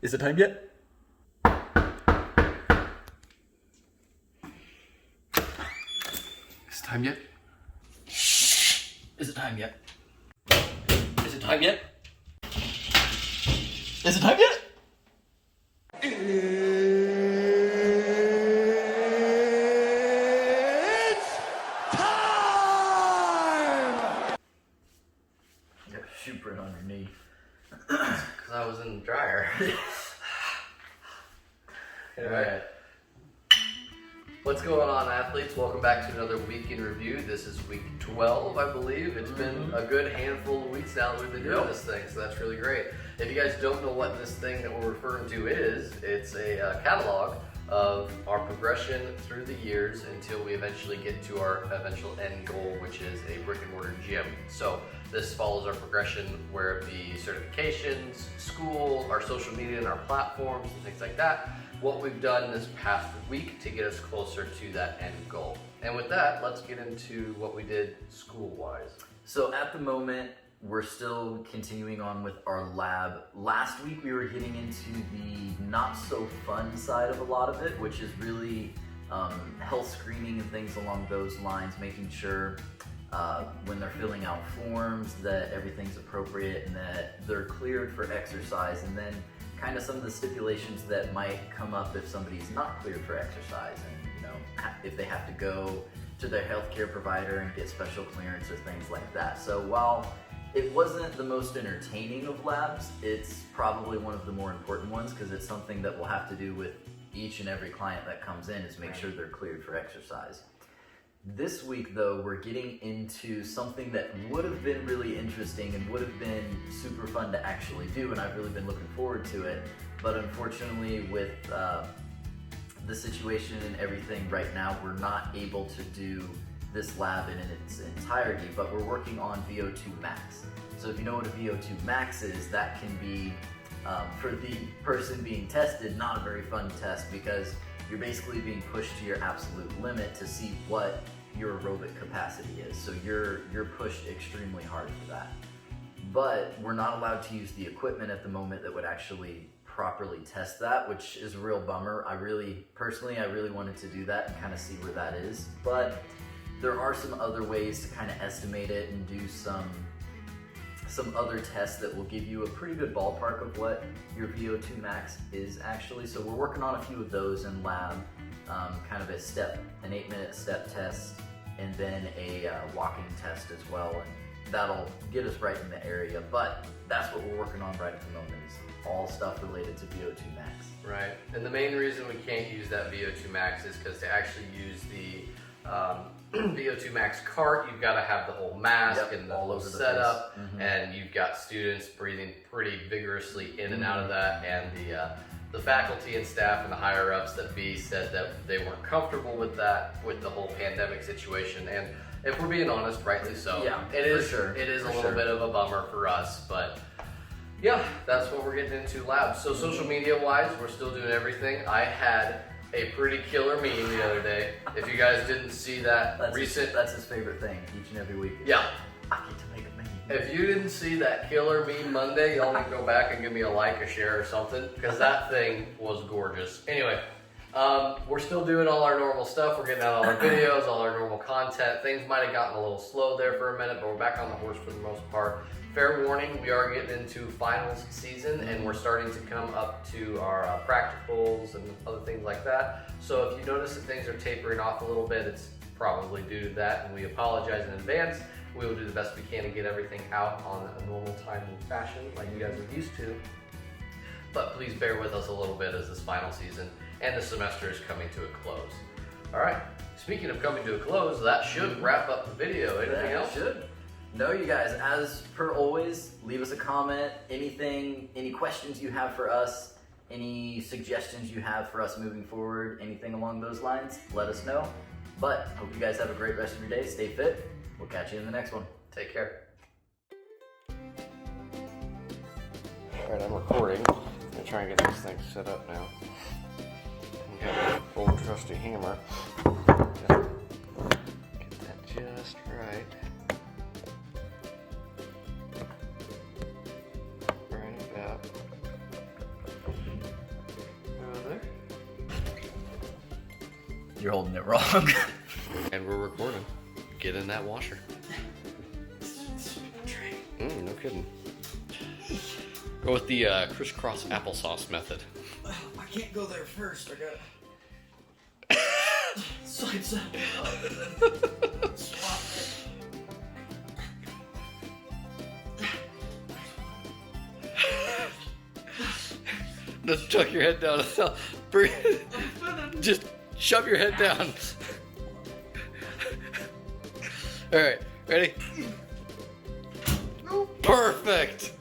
Is it time yet? Is it time yet? Is it time yet? Is it time yet? Is it time yet? It's time! You got a shoe print on your knee. Because I was in the dryer. Alright. What's going on, athletes? Welcome back to another week in review. This is week 12, I believe. It's been a good handful of weeks now that we've been doing this thing, so that's really great. If you guys don't know what this thing that we're referring to is, it's a catalog of our progression through the years until we eventually get to our eventual end goal, which is a brick and mortar gym. So this follows our progression where it be certifications, school, our social media and our platforms and things like that. What we've done this past week to get us closer to that end goal. And with that, let's get into what we did school-wise. So at the moment, we're still continuing on with our lab. Last week we were getting into the not so fun side of a lot of it, which is really health screening and things along those lines, making sure when they're filling out forms that everything's appropriate and that they're cleared for exercise, and then kind of some of the stipulations that might come up if somebody's not cleared for exercise, and if they have to go to their healthcare provider and get special clearance or things like that. So while it wasn't the most entertaining of labs, it's probably one of the more important ones because it's something that we'll have to do with each and every client that comes in, is make sure they're cleared for exercise. This week though, we're getting into something that would have been really interesting and would have been super fun to actually do, and I've really been looking forward to it. But unfortunately with the situation and everything right now, we're not able to do this lab in its entirety, but we're working on VO2 max. So if you know what a VO2 max is, that can be, for the person being tested, not a very fun test because you're basically being pushed to your absolute limit to see what your aerobic capacity is. So you're pushed extremely hard for that. But we're not allowed to use the equipment at the moment that would actually properly test that, which is a real bummer. Personally, I really wanted to do that and kind of see where that is. But there are some other ways to kind of estimate it and do some other tests that will give you a pretty good ballpark of what your VO2 max is actually. So we're working on a few of those in lab, kind of an 8-minute step test, and then a walking test as well. And that'll get us right in the area. But that's what we're working on right at the moment, is all stuff related to VO2 max. Right, and the main reason we can't use that VO2 max is because to actually use the VO2 max cart, you've got to have the whole mask and the whole setup, and you've got students breathing pretty vigorously in and out of that, and the faculty and staff and the higher ups that said that they weren't comfortable with that, with the whole pandemic situation. And if we're being honest, rightly so. Yeah, it is a little bit of a bummer for us, but yeah, that's what we're getting into labs. So social media wise, we're still doing everything. I had a pretty killer meme the other day. If you guys didn't see that that's his favorite thing each and every week. Yeah. I get to make a meme. If you didn't see that killer meme Monday, y'all need to go back and give me a like, a share, or something, because that thing was gorgeous. Anyway, we're still doing all our normal stuff. We're getting out all our videos, all our normal content. Things might have gotten a little slow there for a minute, but we're back on the horse for the most part. Fair warning, we are getting into finals season, and we're starting to come up to our practicals and other things like that. So if you notice that things are tapering off a little bit, it's probably due to that, and we apologize in advance. We will do the best we can to get everything out on a normal time and fashion like you guys are used to. But please bear with us a little bit as this final season and the semester is coming to a close. All right, speaking of coming to a close, that should wrap up the video. Anything else? Should. No, you guys, as per always, leave us a comment, any questions you have for us, any suggestions you have for us moving forward, anything along those lines, let us know. But hope you guys have a great rest of your day. Stay fit. We'll catch you in the next one. Take care. All right, I'm recording. I'm gonna try and get this thing set up now. I got my old trusty hammer. Get that just right. Right about You're holding it wrong. And we're recording. Get in that washer. No kidding. Go with the crisscross applesauce method. I can't go there first. I gotta side saddle up and swap it. Just tuck your head down. Just shove your head down. All right, ready? Perfect.